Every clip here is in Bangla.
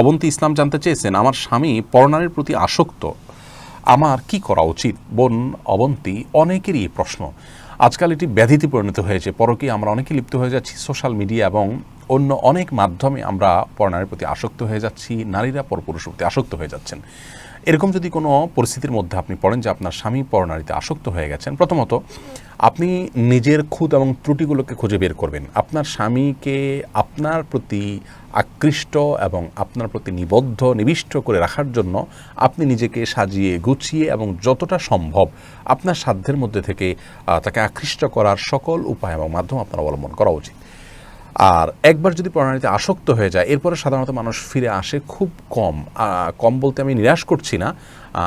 অবন্তী ইসলাম জানতে চেয়েছেন, আমার স্বামী পরনারীর প্রতি আসক্ত, আমার কি করা উচিত? বোন অবন্তী, অনেকেরই এই প্রশ্ন। আজকাল এটি ব্যাধিতে পরিণত হয়েছে। পরকীয়া আমরা অনেকে লিপ্ত হয়ে যাচ্ছি। সোশ্যাল মিডিয়া এবং অন্য অনেক মাধ্যমে আমরা পরনারীর প্রতি আসক্ত হয়ে যাচ্ছি, নারীরা পরপুরুষের প্রতি আসক্ত হয়ে যাচ্ছেন। এরকম যদি কোনো পরিস্থিতির মধ্যে আপনি পড়েন যে আপনার স্বামী পরনারীতে আসক্ত হয়ে গেছেন, প্রথমত আপনি নিজের খুঁত এবং ত্রুটিগুলোকে খুঁজে বের করবেন। আপনার স্বামীকে আপনার প্রতি আকৃষ্ট এবং আপনার প্রতি নিবিষ্ট করে রাখার জন্য আপনি নিজেকে সাজিয়ে গুছিয়ে এবং যতটা সম্ভব আপনার সাধ্যের মধ্যে থেকে তাকে আকৃষ্ট করার সকল উপায় এবং মাধ্যম আপনার অবলম্বন করা উচিত। আর একবার যদি প্রণালীতে আসক্ত হয়ে যায়, এরপরে সাধারণত মানুষ ফিরে আসে খুব কম। কম বলতে আমি নিরাশ করছি না,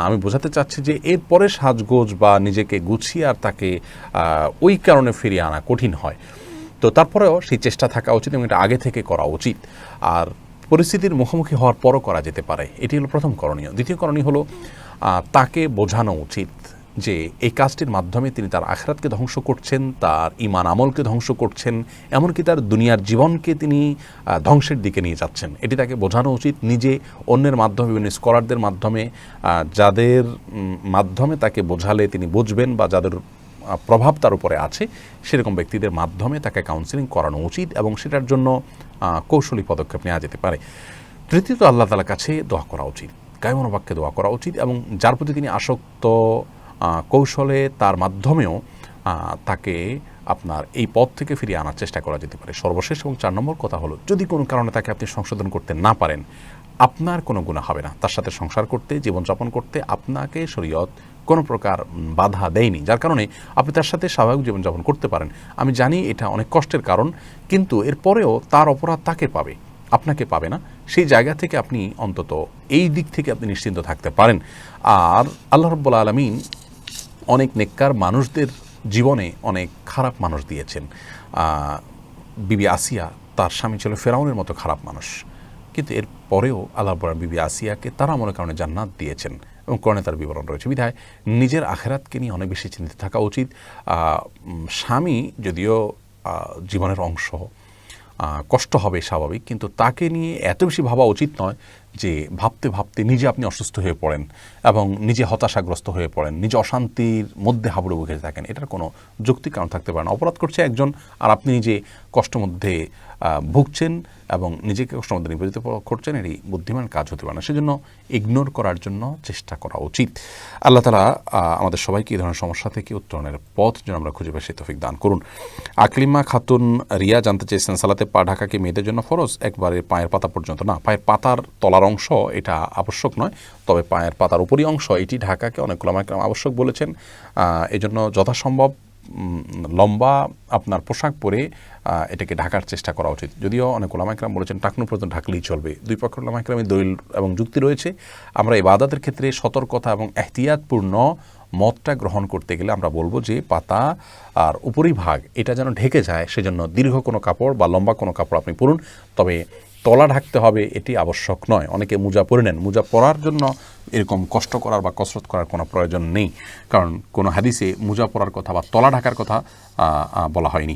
আমি বোঝাতে চাচ্ছি যে এরপরে সাজগোজ বা নিজেকে গুছিয়ে আর তাকে ওই কারণে ফিরিয়ে আনা কঠিন হয়। তো তারপরেও সেই চেষ্টা থাকা উচিত এবং এটা আগে থেকে করা উচিত। আর পরিস্থিতির মুখোমুখি হওয়ার পরও করা যেতে পারে, এটি হলো প্রথম করণীয়। দ্বিতীয় করণীয় হলো তাকে বোঝানো উচিত যে এই কাজটির মাধ্যমে তিনি তার আখিরাতকে ধ্বংস করছেন, তার ঈমান আমলকে ধ্বংস করছেন, এমনকি তার দুনিয়ার জীবনকে তিনি ধ্বংসের দিকে নিয়ে যাচ্ছেন। এটি তাকে বোঝানো উচিত। নিজে অন্যের মাধ্যমে, বিভিন্ন স্কলারদের মাধ্যমে, যাদের মাধ্যমে তাকে বোঝালে তিনি বুঝবেন বা যাদের প্রভাব তার উপরে আছে, সেরকম ব্যক্তিদের মাধ্যমে তাকে কাউন্সেলিং করানো উচিত এবং সেটার জন্য কৌশলী পদক্ষেপ নেওয়া যেতে পারে। তৃতীয়ত আল্লাহ তাআলার কাছে দোয়া করা উচিত, কায়মনোবাক্যে দোয়া করা উচিত এবং যার প্রতি তিনি আসক্ত, কৌশলে তার মাধ্যমেও তাকে আপনার এই পথ থেকে ফিরিয়ে আনার চেষ্টা করা যেতে পারে। সর্বশেষ এবং 4 নম্বর কথা হলো, যদি কোনো কারণে তাকে আপনি সংশোধন করতে না পারেন, আপনার কোনো গুনাহ হবে না। তার সাথে সংসার করতে, জীবনযাপন করতে আপনাকে শরীয়ত কোনো প্রকার বাধা দেয়নি, যার কারণে আপনি তার সাথে স্বাভাবিক জীবনযাপন করতে পারেন। আমি জানি এটা অনেক কষ্টের কারণ, কিন্তু এরপরেও তার অপরাধ তাকে পাবে, আপনাকে পাবে না। সেই জায়গা থেকে আপনি অন্তত এই দিক থেকে আপনি নিশ্চিন্ত থাকতে পারেন। আর আল্লাহ রাব্বুল আলামিন অনেক নেককার মানুষদের জীবনে অনেক খারাপ মানুষ দিয়েছেন। বিবি আসিয়া, তার স্বামী ছিল ফেরাউনের মতো খারাপ মানুষ, কিন্তু এর পরেও আল্লাহ রাব্বুল আলামিন বিবি আসিয়াকে তারা মনে কারণে জান্নাত দিয়েছেন এবং কোরআনে তার বিবরণ রয়েছে। বিধায় নিজের আখিরাতকে নিয়ে অনেক বেশি চিন্তিত থাকা উচিত। স্বামী যদিও জীবনের অংশ, কষ্ট হবে স্বাভাবিক, কিন্তু তাকে নিয়ে এত বেশি ভাবা উচিত নয় যে ভাবতে ভাবতে নিজে আপনি অসুস্থ হয়ে পড়েন এবং নিজে হতাশাগ্রস্ত হয়ে পড়েন, নিজে অশান্তির মধ্যে হাবুডুবু খেতে থাকেন। এটার কোনো যৌক্তিক কারণ থাকতে পারে না। অপরাধ করছে একজন আর আপনি নিজে কষ্টের মধ্যে ভুগছেন এবং নিজেকে কষ্টের মধ্যে নিবেদিত করছেন, এটি বুদ্ধিমান কাজ হতে পারে না। সেজন্য ইগনোর করার জন্য চেষ্টা করা উচিত। আল্লাহ তাআলা আমাদের সবাইকে এই ধরনের সমস্যা থেকে উত্তরণের পথ যেন আমরা খুঁজে পাই, সেই তৌফিক দান করুন। আকলিমা খাতুন রিয়া জানতে চেয়েছেন, সালাতে পা ঢাকা কি মেয়েদের জন্য ফরজ? একবারে পায়ের পাতা পর্যন্ত না, পায়ের পাতার তলার অংশ এটা আবশ্যক নয়, তবে পায়ের পাতার উপরি অংশ এটি ঢাকাকে অনেক উলামা কেরাম আবশ্যক বলেছেন। এজন্য যথাসম্ভব লম্বা আপনার পোশাক পরে এটাকে ঢাকার চেষ্টা করা উচিত। যদিও অনেক উলামা কেরাম বলেছেন টাকনু পর্যন্ত ঢাকলেই চলবে। দুই পক্ষের উলামা কেরামের দলিল এবং যুক্তি রয়েছে। আমরা ইবাদতের ক্ষেত্রে সতর্কতা এবং এহতিয়াতপূর্ণ মতটা গ্রহণ করতে গেলে আমরা বলবো যে পাতা আর উপরিভাগ এটা যেন ঢেকে যায়, সেজন্য দীর্ঘ কোনো কাপড় বা লম্বা কোনো কাপড় আপনি পরুন, তবে তলা ঢাকতে হবে এটি আবশ্যক নয়। অনেকে মোজা পরে নেন, মোজা পরার জন্য এরকম কষ্ট করার বা কসরত করার কোনো প্রয়োজন নেই, কারণ কোনো হাদিসে মোজা পরার কথা বা তলা ঢাকার কথা বলা হয়নি।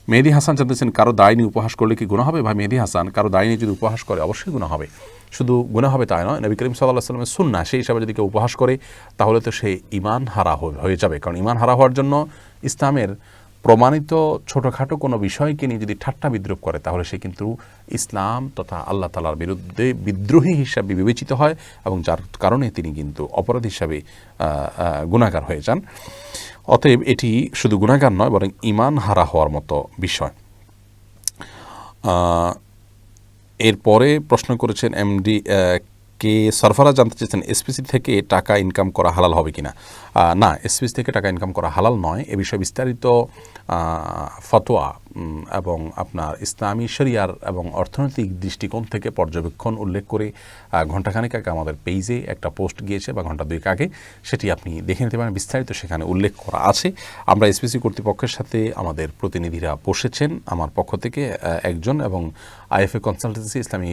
মেহেদি হাসান জানতেছেন, কারো দায়নি উপহাস করলে কি গুনাহ হবে? ভাই মেহেদি হাসান, কারো দায়নি যদি উপহাস করে অবশ্যই গুনাহ হবে। শুধু গুনাহ হবে তাই নয়, নবী করিম সাল্লাল্লাহু আলাইহি ওয়াসাল্লামের সুন্নাহ সেই হিসাবে যদি কেউ উপহাস করে তাহলে তো সে ঈমান হারা হয়ে যাবে। কারণ ঈমান হারা হওয়ার জন্য ইসলামের প্রমাণিত ছোটোখাটো কোনো বিষয়কে নিয়ে যদি ঠাট্টা বিদ্রুপ করে তাহলে সে কিন্তু ইসলাম তথা আল্লাহ তাআলার বিরুদ্ধে বিদ্রোহী হিসাবে বিবেচিত হয় এবং যার কারণে তিনি কিন্তু অপরাধ হিসাবে গুনাহগার হয়ে যান। অতএব এটি শুধু গুনাহগার নয়, বরং ঈমান হারা হওয়ার মতো বিষয়। এরপরে প্রশ্ন করেছেন এমডি কে সারফারাজ জানতে চেয়েছেন, এসপিসি থেকে টাকা ইনকাম করা হালাল হবে কিনা? না, এসপিসি থেকে টাকা ইনকাম করা হালাল নয়। এ বিষয়ে বিস্তারিত ফতোয়া এবং আপনার ইসলামী শরিয়ার এবং অর্থনৈতিক দৃষ্টিকোণ থেকে পর্যবেক্ষণ উল্লেখ করে ঘণ্টাখানেক আগে আমাদের পেজে একটা পোস্ট গিয়েছে বা ঘণ্টা দুয়েক আগে, সেটি আপনি দেখে নিতে পারেন। বিস্তারিত সেখানে উল্লেখ করা আছে। আমরা এসপিসি কর্তৃপক্ষের সাথে আমাদের প্রতিনিধিরা বসেছেন, আমার পক্ষ থেকে একজন, এবং আইএফএ কনসালটেন্সি ইসলামী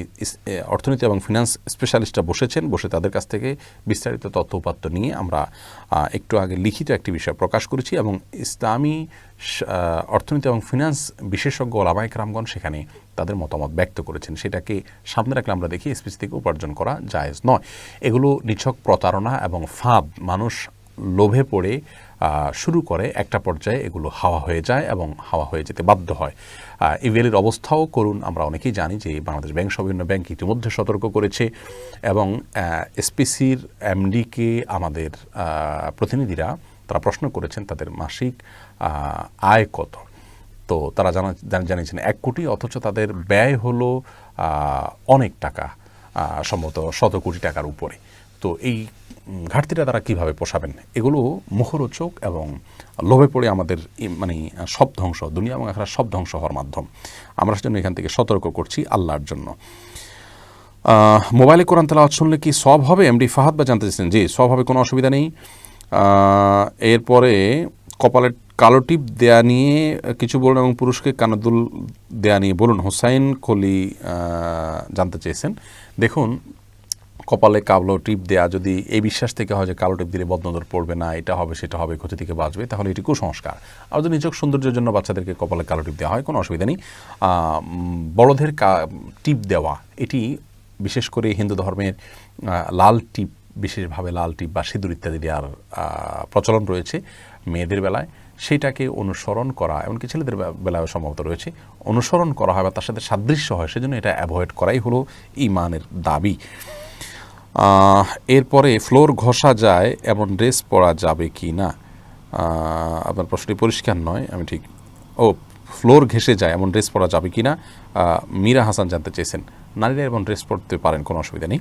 অর্থনীতি এবং ফিনান্স স্পেশালিস্টরা বসেছেন। বসে তাদের কাছ থেকে বিস্তারিত তথ্য উপাত্ত নিয়ে আমরা একটু আগে লিখিত একটি বিষয় প্রকাশ করেছি এবং ইসলামী অর্থনীতি এবং ফিনান্স বিশেষজ্ঞ ওলামায়ে কেরামগণ সেখানে তাদের মতামত ব্যক্ত করেছেন। সেটাকে সামনে রাখলে আমরা দেখি এসপিসি থেকে উপার্জন করা জায়েজ নয়। এগুলো নিছক প্রতারণা এবং ফাঁদ। মানুষ লোভে পড়ে শুরু করে, একটা পর্যায়ে এগুলো হাওয়া হয়ে যায় এবং হাওয়া হয়ে যেতে বাধ্য হয়। ইভিএলের অবস্থাও করুন। আমরা অনেকেই জানি যে বাংলাদেশ ব্যাংক সহ বিভিন্ন ব্যাংক ইতিমধ্যে সতর্ক করেছে এবং এসপিসির এমডিকে আমাদের প্রতিনিধিরা তারা প্রশ্ন করেছেন তাদের মাসিক আয় কত। তো তারা জানিয়েছেন 1 কোটি, অথচ তাদের ব্যয় হলো অনেক টাকা, সম্ভবত 100 কোটি টাকার উপরে। তো এই ঘাটতিটা তারা কীভাবে পোষাবেন? এগুলো মুখরোচক এবং লোভে পড়ে আমাদের মানে সব ধ্বংস, দুনিয়া এবং আখিরাত সব ধ্বংস হওয়ার মাধ্যম। আমরা সেজন্য এখান থেকে সতর্ক করছি আল্লাহর জন্য। মোবাইলে কোরআন তেলাওয়াত শুনলে কি সওয়াব হবে? এমডি ফাহাদ বা জানতে চাইছেন। জি, সওয়াব হবে, কোনো অসুবিধা নেই। এরপরে কপালে কালো টিপ দেয়া নিয়ে কিছু বলুন এবং পুরুষকে কানাদুল দেয়া নিয়ে বলুন। হোসাইন কলি জানতে চেয়েছেন। দেখুন, কপালে কালো টিপ দেয়া যদি এই বিশ্বাস থেকে হয় যে কালো টিপ দিলে বদনজর পড়বে না, এটা হবে সেটা হবে, ক্ষতি থেকে বাঁচবে, তাহলে এটি কুসংস্কার। আর যদি নিছক সৌন্দর্যের জন্য বাচ্চাদেরকে কপালে কালো টিপ দেওয়া হয়, কোনো অসুবিধা নেই। বড়দের টিপ দেওয়া, এটি বিশেষ করে হিন্দু ধর্মের লাল টিপ, বিশেষভাবে লাল টিপ বা সিঁদুর ইত্যাদি দেওয়ার প্রচলন রয়েছে মেয়েদের বেলায়। সেইটাকে অনুসরণ করা, এমনকি ছেলেদের বেলায় সম্ভবত রয়েছে, অনুসরণ করা হয় বা তার সাথে সাদৃশ্য হয়, সেজন্য এটা অ্যাভয়েড করাই হলো ঈমানের দাবি। এরপরে ফ্লোর ঘষা যায় এমন ড্রেস পরা যাবে কি না? আপনার প্রশ্নটি পরিষ্কার নয়, আমি ঠিক ফ্লোর ঘেঁষে যায় এমন ড্রেস পরা যাবে কি না মীরা হাসান জানতে চেয়েছেন। নারীরা এমন ড্রেস পরতে পারেন, কোনো অসুবিধা নেই।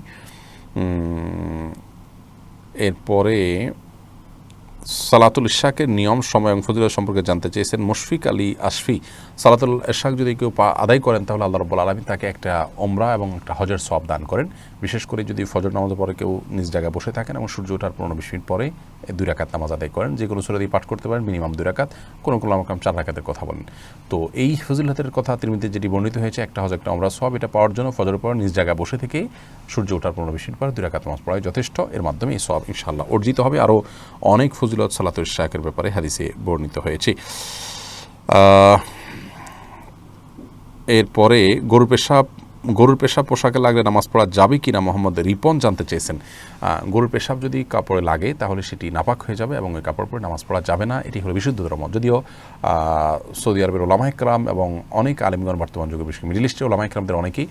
এরপরে সালাতুল ইশাকের নিয়ম, সময় এবং ফজিলত সম্পর্কে জানতে চেয়েছেন মুশফিক আলী আশফি। সালাতুল ইশাক যদি কেউ আদায় করেন তাহলে আল্লাহ রাব্বুল আলামিন তাকে একটা ওমরা এবং একটা হজের সওয়াব দান করেন। বিশেষ করে যদি ফজর নামাজের পরে কেউ নিজ জায়গায় বসে থাকেন এবং সূর্য ওঠার 15-20 মিনিট পরে 2 রাকাত নামাজ আদায় করেন, যে কোনো সূরা দিয়ে পাঠ করতে পারেন, মিনিমাম 2 রাকাত, কোনো আমাকাম 4 রাকাতের কথা বলেন। তো এই ফজিলতের কথা তিরমিজিতে যেটি বর্ণিত হয়েছে, একটা হজ একটা ওমরা সওয়াব, এটা পাওয়ার জন্য ফজরের পর নিজ জায়গায় বসে থেকে সূর্য ওঠার 15-20 মিনিট পরে 2 রাকাত নামাজ পড়াই যথেষ্ট। এর মাধ্যমে এই সওয়াব ইনশাআল্লাহ অর্জিত হবে। আরও অনেক ফজিলত সালাতুল ইশাকের ব্যাপারে হাদিসে বর্ণিত হয়েছে। এরপরে গরুর পেশাব পোশাকে লাগলে নামাজ পড়া যাবে কি না মোহাম্মদ রিপন জানতে চেয়েছেন। গরুর পেশাব যদি কাপড়ে লাগে তাহলে সেটি নাপাক হয়ে যাবে এবং ওই কাপড় পরে নামাজ পড়া যাবে না, এটি হলো বিশুদ্ধতর মত। যদিও সৌদি আরবের ওলামায়ে কেরাম এবং অনেক আলেমগণ বর্তমান যুগে, বিশেষ করে মিডল ইস্টের ওলামায়ে কেরামদের অনেকেই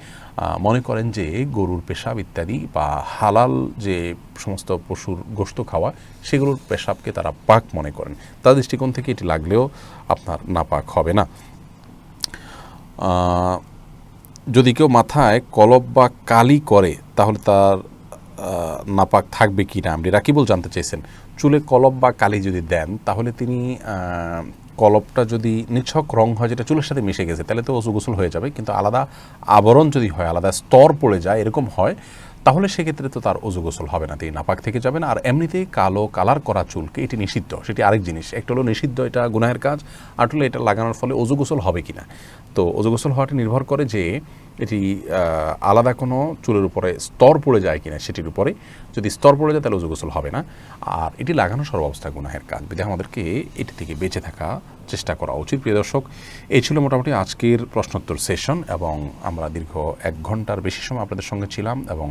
মনে করেন যে গরুর পেশাব ইত্যাদি বা হালাল যে সমস্ত পশুর গোশত খাওয়া, সেগুলোর পেশাবকে তারা পাক মনে করেন। তার দৃষ্টিকোণ থেকে এটি লাগলেও আপনার নাপাক হবে না। যদি কেউ মাথায় কলব বা কালি করে তাহলে তার নাপাক থাকবে কি না আপনি রাকিবুল জানতে চেয়েছেন। চুলে কলব বা কালি যদি দেন তাহলে তিনি কলবটা যদি নিছক রং হয় যেটা চুলের সাথে মিশে গেছে তাহলে তো ওযু গোসল হয়ে যাবে, কিন্তু আলাদা আবরণ যদি হয়, আলাদা স্তর পড়ে যায়, এরকম হয়, তাহলে সেক্ষেত্রে তো তার ওযু গোসল হবে না, তিনি নাপাক থেকে যাবেন। আর এমনিতেই কালো কালার করা চুলকে এটি নিষিদ্ধ, সেটি আরেক জিনিস। একটা হলো নিষিদ্ধ, এটা গুনাহের কাজ, আর হলো এটা লাগানোর ফলে ওযু গোসল হবে কিনা। তো ওযু গোসল হওয়াটা নির্ভর করে যে এটি আলাদা কোনো চুলের উপরে স্তর পড়ে যায় কিনা সেটির উপরে। যদি স্তর পড়ে যায় তাহলে ওযু গোসল হবে না। আর এটি লাগানো সর্বাবস্থা গুনাহের কাজ, বিধায় আমাদেরকে এটি থেকে বেঁচে থাকা চেষ্টা করা উচিত। প্রিয় দর্শক, এই ছিল মোটামুটি আজকের প্রশ্নোত্তর সেশন এবং আমরা দীর্ঘ 1 ঘন্টার বেশি সময় আপনাদের সঙ্গে ছিলাম এবং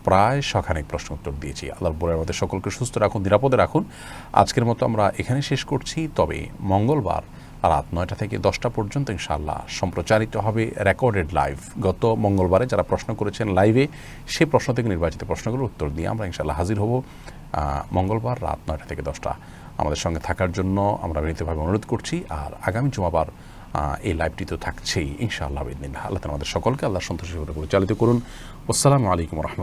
প্রায় শখানেক প্রশ্ন উত্তর দিয়েছি। আল্লাহর বলে আমাদের সকলকে সুস্থ রাখুন, নিরাপদে রাখুন। আজকের মতো আমরা এখানে শেষ করছি। তবে মঙ্গলবার রাত 9টা থেকে 10টা পর্যন্ত ইনশাআল্লাহ সম্প্রচারিত হবে রেকর্ডেড লাইভ। গত মঙ্গলবারে যারা প্রশ্ন করেছেন লাইভে, সেই প্রশ্ন থেকে নির্বাচিত প্রশ্নগুলোর উত্তর দিয়ে আমরা ইনশাআল্লাহ হাজির হব মঙ্গলবার রাত 9টা থেকে 10টা। আমাদের সঙ্গে থাকার জন্য আমরা বিনীতভাবে অনুরোধ করছি। আর আগামী জুমাবার এই লাইভটি তো থাকছেই ইনশাআল্লাহ বিদিনিল্লাহ। আল্লাহ আমাদের সকলকে আল্লাহর সন্তোষী করে পরিচালিত করুন। আসসালামু আলাইকুম ওয়া রাহমাতুল্লাহ।